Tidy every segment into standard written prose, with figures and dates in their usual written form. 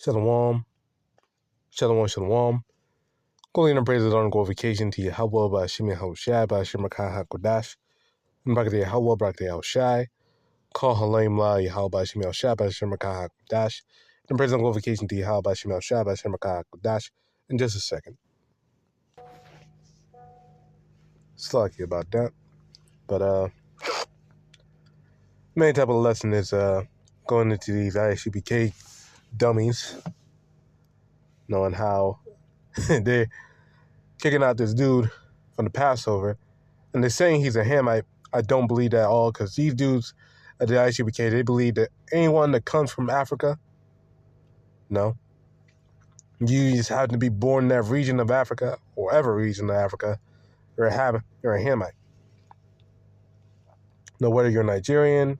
Shalom. Shalom, shalom. Glory and praise on glorification to YAHAWAH, BAHASHAM, YAHAWASHI, BAHASHAM, QADASH, and BARAK YAHAWAH, BARAK YAHAWASHI, call HALAHYAM, YAHAWAH, BAHASHAM, YAHAWASHI, BAHASHAM, QADASH, and praise on glorification to YAHAWAH, BAHASHAM, YAHAWASHI, BAHASHAM, QADASH, in just a second. Slacky about that. But, main type of lesson is, going into these Isupk dummies, knowing how they're kicking out this dude from the Passover, and they're saying he's a Hamite. I don't believe that at all, because these dudes at the Isupk, they believe that anyone that comes from Africa, no, you just happen to be born in that region of Africa, or ever region of Africa, you're a Hamite. No, whether you're Nigerian,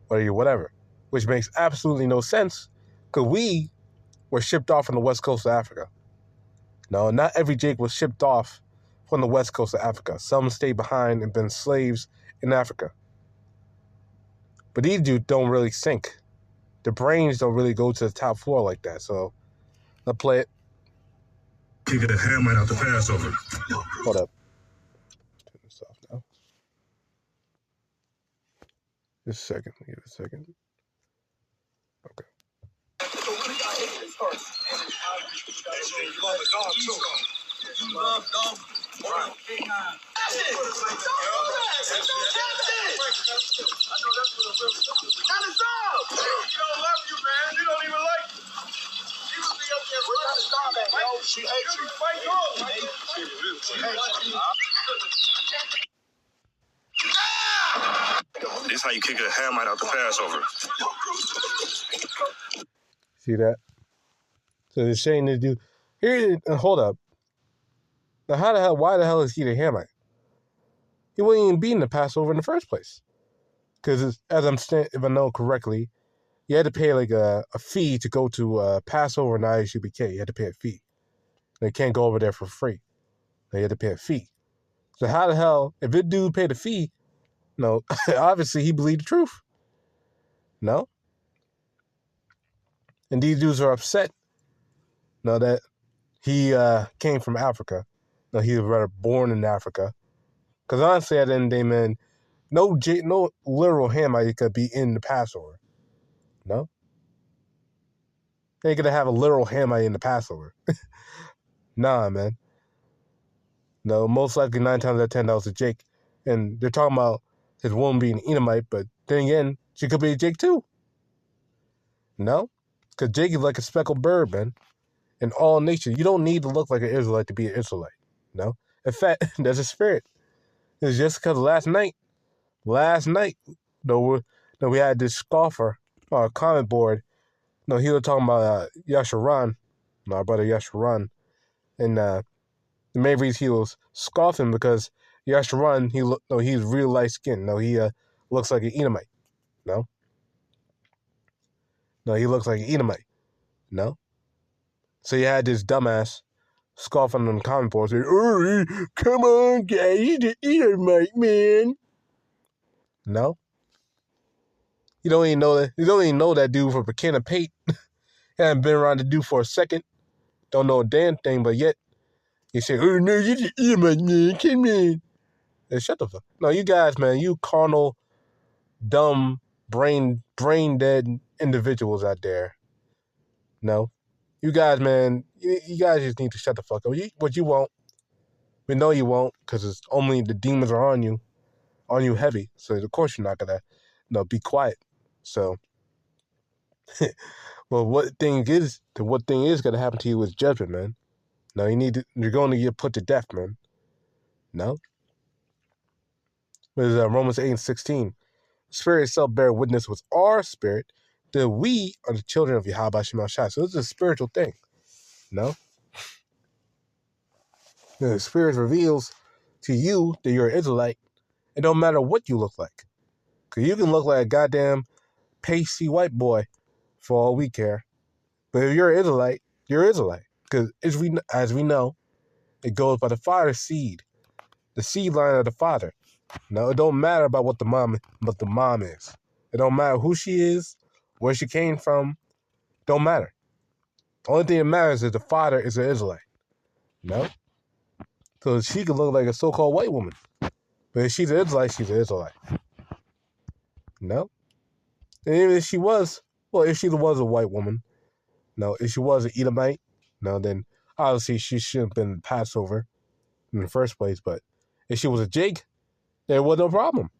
whether you're whatever, which makes absolutely no sense, because we were shipped off from the west coast of Africa. No, not every Jake was shipped off from the west coast of Africa. Some stayed behind and been slaves in Africa. But these dudes don't really sink. Their brains don't really go to the top floor like that. So, let's play it. You get a Hamite out the Passover. Hold up. Turn this off now. Just a second. Give it a second. Okay. You love dog. Right. She hates you. This is how you kick a Hamite out the Passover. See that? So they're saying this dude. Here, hold up. Now, why the hell is he the Hamite? He wouldn't even be in the Passover in the first place. Because, if I know correctly, you had to pay like a fee to go to Passover in the Isupk. You had to pay a fee. They can't go over there for free. You had to pay a fee. So how the hell, if this dude paid a fee, no, obviously he believed the truth. No? And these dudes are upset, no, that he came from Africa. No, he was rather born in Africa. Because honestly, at the end of the day, man, no literal Hamite could be in the Passover. No? They ain't gonna have a literal Hamite in the Passover. Nah, man. No, most likely 9 times out of 10 that was a Jake. And they're talking about his woman being Edomite, but then again, she could be a Jake too. No? Because Jake is like a speckled bird, man. In all nature, you don't need to look like an Israelite to be an Israelite. No? In fact, there's a spirit. It's just because last night, we had this scoffer on a comment board. No, he was talking about Yasharan, my brother Yasharan. And the main reason he was scoffing because Yasharan, he's real light skinned. No, he looks like an Edomite. No, he looks like an Edomite. No. So you had this dumbass scoffing on the comment board saying, "Oh, come on, guys, he's an Edomite, man." No. You don't even know that. You don't even know that dude from Burkina Pate. Haven't been around the dude for a second. Don't know a damn thing, but yet you say, "Oh no, you're an Edomite, man. Come on." Hey, shut the fuck. No, you guys, man, you carnal, dumb, brain dead individuals out there. No. You guys, man, you guys just need to shut the fuck up. But you won't. We know you won't, because it's only the demons are on you heavy. So of course you're not gonna, be quiet. So, well, what thing is gonna happen to you is judgment, man. No, you're going to get put to death, man. No. It is Romans 8:16. Spirit itself bear witness with our spirit that we are the children of YAHAWASHI. So this is a spiritual thing. No? The Spirit reveals to you that you're an Israelite. It don't matter what you look like. Because you can look like a goddamn pasty white boy for all we care. But if you're an Israelite, you're an Israelite. Because as we know, it goes by the father's seed. The seed line of the father. No, it don't matter about what the mom is. It don't matter who she is, where she came from. Don't matter. Only thing that matters is the father is an Israelite. No? So she could look like a so-called white woman. But if she's an Israelite, she's an Israelite. No? And even if she was, well, if she was a white woman, no, if she was an Edomite, no, then obviously she shouldn't have been Passover in the first place. But if she was a Jake, there was no problem.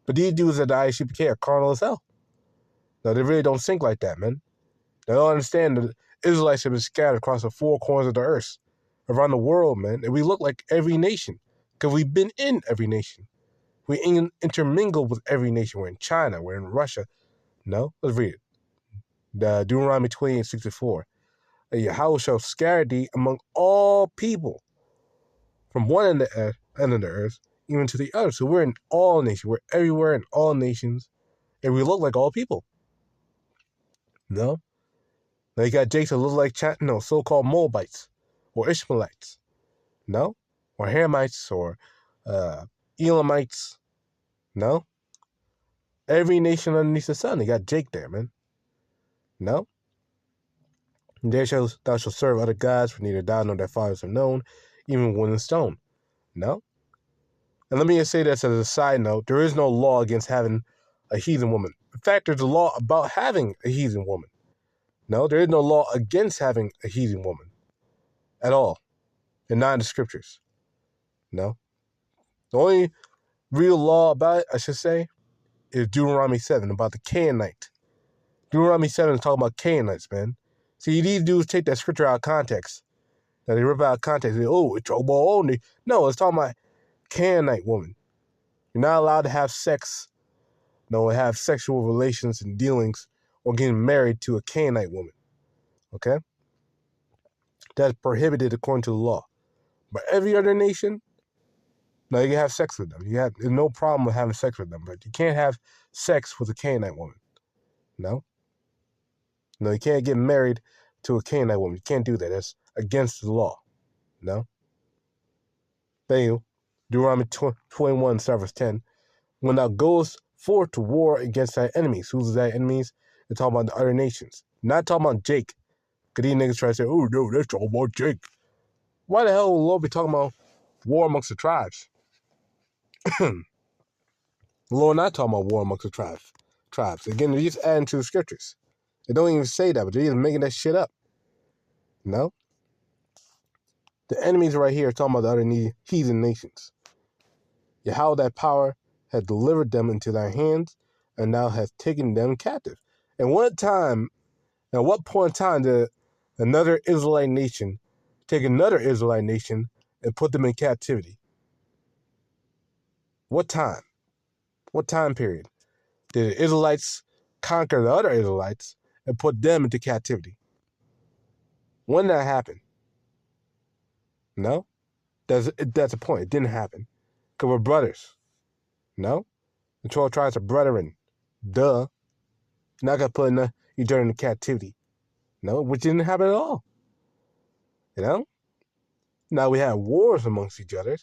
But these dudes at the ISUPK are carnal as hell. No, they really don't think like that, man. They don't understand that Israelites have been scattered across the four corners of the earth, around the world, man. And we look like every nation because we've been in every nation. We intermingled with every nation. We're in China. We're in Russia. No? Let's read it. Deuteronomy 28:64. Yahawah shall scatter thee among all people from one end of the earth even to the other. So we're in all nations. We're everywhere in all nations. And we look like all people. No? Now you got Jakes that look like so-called Moabites or Ishmaelites. No? Or Hamites or Elamites. No? Every nation underneath the sun, they got Jake there, man. No? And there thou shalt serve other gods, for neither thou nor thy fathers are known, even wood and stone. No? And let me just say this as a side note, there is no law against having a heathen woman. In fact, there's a law about having a heathen woman. No, there is no law against having a heathen woman at all. And not in the scriptures. No? The only real law about it, I should say, is Deuteronomy 7 about the Canaanite. Deuteronomy 7 is talking about Canaanites, man. See, these dudes take that scripture out of context. Now they rip out of context and say, oh, it's about only. No, it's talking about Canaanite woman. You're not allowed to have sex, have sexual relations and dealings or getting married to a Canaanite woman. Okay? That's prohibited according to the law. But every other nation, no, you can have sex with them. There's no problem with having sex with them, but you can't have sex with a Canaanite woman. No? No, you can't get married to a Canaanite woman. You can't do that. That's against the law. No? Thank you. Deuteronomy 21, verse 10. When thou goest forth to war against thy enemies. Who's thy enemies? They're talking about the other nations. Not talking about Jake. Because these niggas try to say, oh, no, that's all about Jake. Why the hell will the Lord be talking about war amongst the tribes? The Lord not talking about war amongst the tribes. Again, they're just adding to the scriptures. They don't even say that, but they're just making that shit up. No? The enemies right here are talking about the other heathen nations. Yahawah thy power hath delivered them into thy hands, and thou hast taken them captive. And at what point in time did another Israelite nation take another Israelite nation and put them in captivity? What time? What time period did the Israelites conquer the other Israelites and put them into captivity? When did that happen? No? That's the point. It didn't happen. Because we're brothers. No? The 12 tribes are brethren. Duh. You're not going to put each other into captivity. No? Which didn't happen at all. You know? Now we had wars amongst each other.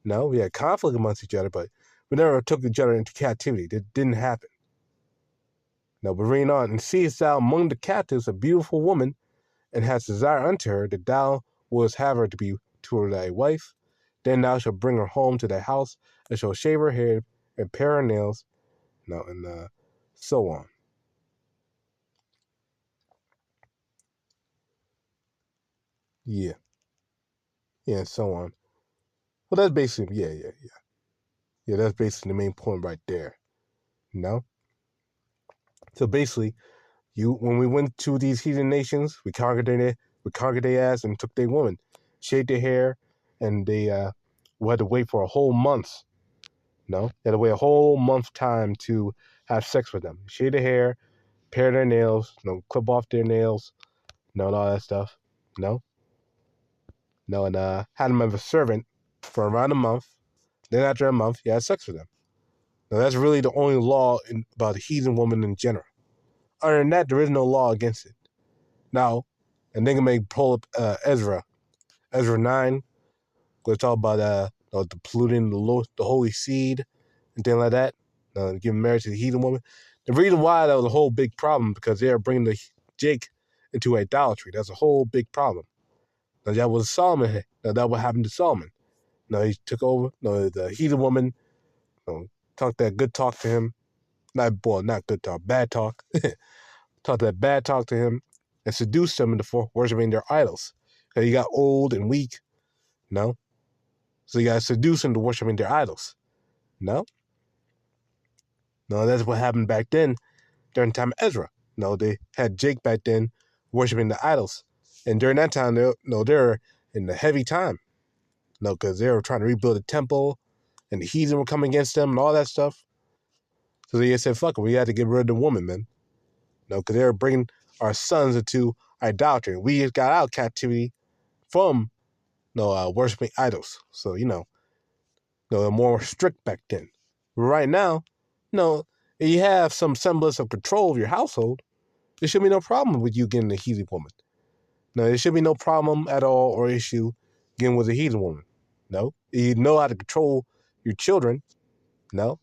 No? We had conflict amongst each other, but we never took each other into captivity. That didn't happen. No, but reading on. And seest thou among the captives a beautiful woman, and hast desire unto her, that thou wouldst have her to be to thy wife, then thou shalt bring her home to thy house, and shalt shave her head, and pare her nails, and so on. Yeah, and so on. Well, that's basically, yeah. That's basically the main point right there. So basically, when we went to these heathen nations, we conquered their ass and took their woman, shaved their hair, and we had to wait for a whole month. No, they had to wait a whole month time to have sex with them. Shave their hair, pare their nails, clip off their nails, and all that stuff. And had them as a servant for around a month. Then after a month, you had sex with them. Now that's really the only law about a heathen woman in general. Other than that, there is no law against it. Now, a nigga may pull up Ezra 9, go talk about the polluting the holy seed and things like that. Giving marriage to the heathen woman. The reason why that was a whole big problem because they are bringing the Jake into idolatry. That's a whole big problem. Now, that was Solomon. Now, that what happened to Solomon. Now, he took over. No, the heathen woman, talked that good talk to him. Not good talk, bad talk. Talked that bad talk to him and seduced him into worshiping their idols. He got old and weak. No. So he got seduced into worshiping their idols. No. No, that's what happened back then during the time of Ezra. No, they had Jake back then worshiping the idols. And during that time, they're in the heavy time. No, because they were trying to rebuild the temple and the heathen were coming against them and all that stuff. So they said, fuck it, we had to get rid of the woman, man. No, because they were bringing our sons into idolatry. We got out of captivity from worshiping idols. So, they're more strict back then. Right now, if you have some semblance of control of your household, there should be no problem with you getting a heathen woman. No, there should be no problem at all or issue getting with a heathen woman. No, you know how to control your children. No,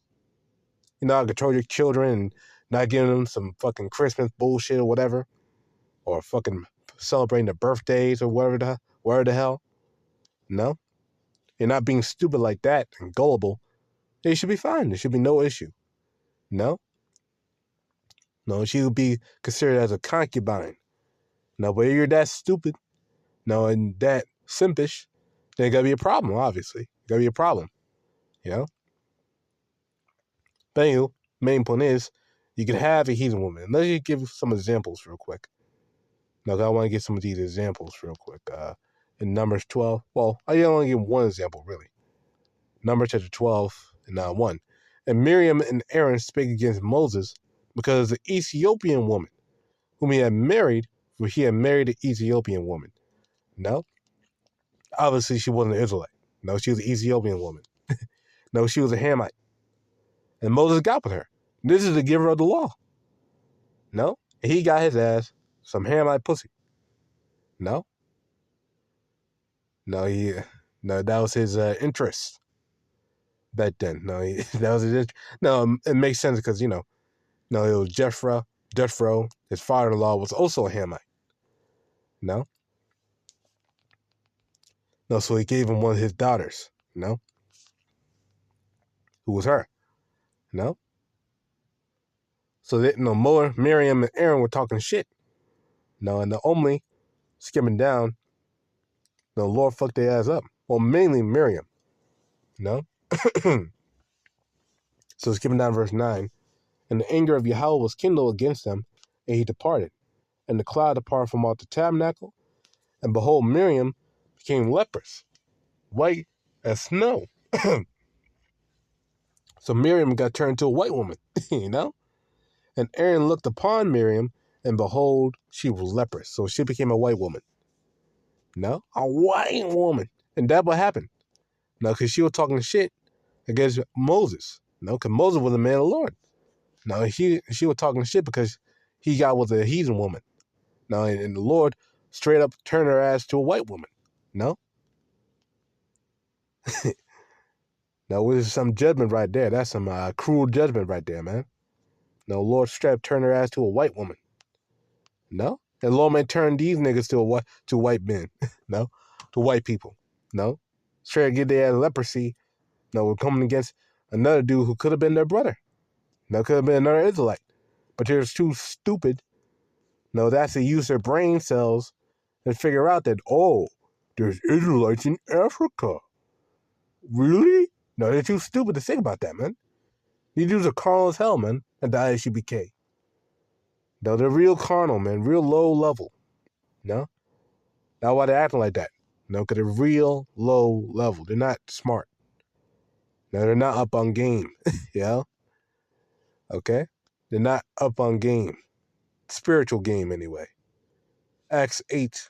you know how to control your children and not giving them some fucking Christmas bullshit or whatever, or fucking celebrating their birthdays or whatever the hell. No, you're not being stupid like that and gullible. It should be fine. There should be no issue. No, she would be considered as a concubine. No, but if you're that stupid, and that simpish, then it gotta be a problem, obviously. Gotta be a problem, But anyway, main point is, you can have a heathen woman. And let me give some examples real quick. Now, I want to give some of these examples real quick. In Numbers 12, I only give one example, really. Numbers chapter 12 and 1. And Miriam and Aaron spake against Moses because the Ethiopian woman whom he had married, for he had married an Ethiopian woman. No, obviously she wasn't an Israelite. No, she was an Ethiopian woman. No, she was a Hamite. And Moses got with her. This is the giver of the law. No, and he got his ass some Hamite pussy. No, that was his interest back then. No, that was his interest. No, it makes sense because, it was Jethro, his father-in-law, was also a Hamite. No, so he gave him one of his daughters, who was her. No, so that, Miriam and Aaron were talking shit. And the only skimming down, the Lord fucked their ass up. Well, mainly Miriam. So skipping down verse 9. And the anger of Yahawah was kindled against them, and he departed. And the cloud departed from out the tabernacle, and behold, Miriam became leprous, white as snow. So Miriam got turned to a white woman, And Aaron looked upon Miriam, and behold, she was leprous. So she became a white woman. A white woman. And that what happened. Because she was talking shit against Moses. Because Moses was a man of the Lord. She was talking shit because he got with a heathen woman. And the Lord straight up turned her ass to a white woman. Now, this is some judgment right there. That's some cruel judgment right there, man. Lord straight up turned her ass to a white woman. And Lord may turn these niggas to white men. To white people. Straight up get their ass leprosy. We're coming against another dude who could have been their brother. Could have been another Israelite. But they're too stupid. They actually use their brain cells and figure out that, there's Israelites in Africa. Really? No, they're too stupid to think about that, man. These dudes are carnal as hell, man, at the ISUBK. They're real carnal, man, real low level. That's why they're acting like that. Because they're real low level. They're not smart. They're not up on game. Okay? They're not up on game. Spiritual game, anyway. Acts 8.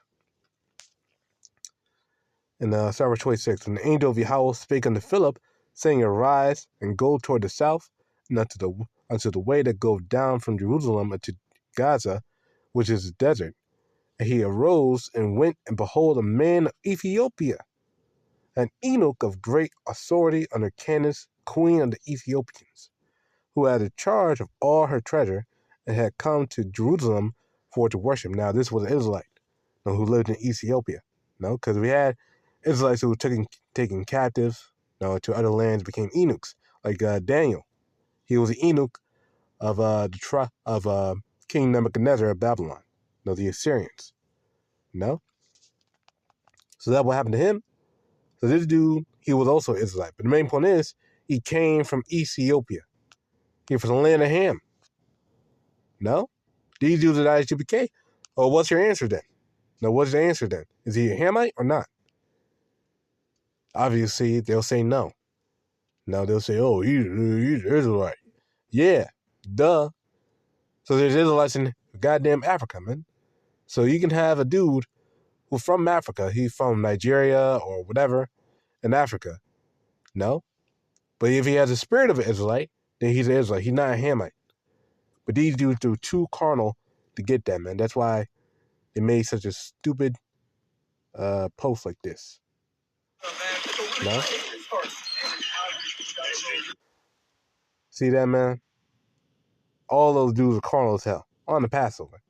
And verse 26. And the angel of Yahawah spake unto Philip, saying, Arise, and go toward the south, and unto the way that goeth down from Jerusalem unto Gaza, which is the desert. And he arose and went, and behold, a man of Ethiopia, an eunuch of great authority under Candace, queen of the Ethiopians, who had the charge of all her treasure, and had come to Jerusalem for it to worship. Now, this was an Israelite, who lived in Ethiopia. Because we had Israelites who were taken captive, to other lands, became eunuchs, like Daniel. He was an eunuch of King Nebuchadnezzar of Babylon. The Assyrians. So that's what happened to him. So this dude, he was also Israelite. But the main point is, he came from Ethiopia. He was from the land of Ham. These dudes are ISUPK. Oh, what's your answer then? What's the answer then? Is he a Hamite or not? Obviously, they'll say no. They'll say, oh, he's Israelite. Yeah, duh. So there's Israelites in goddamn Africa, man. So you can have a dude who's from Africa. He's from Nigeria or whatever in Africa. But if he has the spirit of an Israelite, then he's an Israelite. He's not a Hamite. But these dudes are too carnal to get that, man. That's why they made such a stupid post like this. See that, man? All those dudes are carnal as hell on the Passover.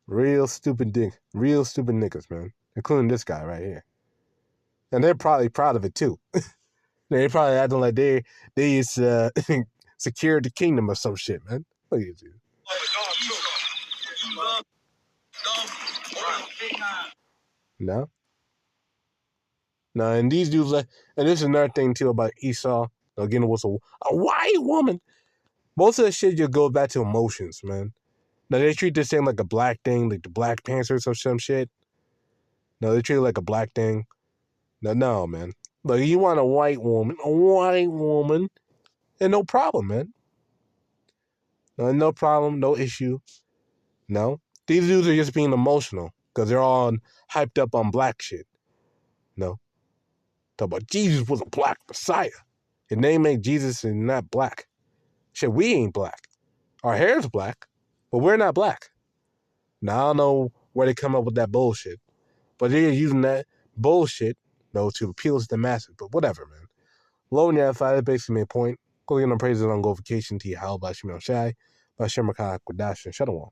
Real stupid niggas, man. Including this guy right here. And they're probably proud of it too. They probably acting like they just secured the kingdom or some shit, man. Look at you. No, and these dudes, and this is another thing too about Esau. Again, it was a white woman. Most of the shit just goes back to emotions, man. They treat this thing like a black thing, like the Black Panthers or some shit. They treat it like a black thing. No, man. Like, you want a white woman, and no problem, man. No problem, no issue. These dudes are just being emotional because they're all hyped up on black shit. Talk about Jesus was a black Messiah. His name ain't Jesus and not black. Shit, we ain't black. Our hair's black, but we're not black. Now, I don't know where they come up with that bullshit, but they're using that bullshit, to appeal to the masses. But whatever, man. Low and Yahawah, that's basically my point. Go on praises on glorification to YAHAWASHI, BAHASHAM, QADASH, and Shalom.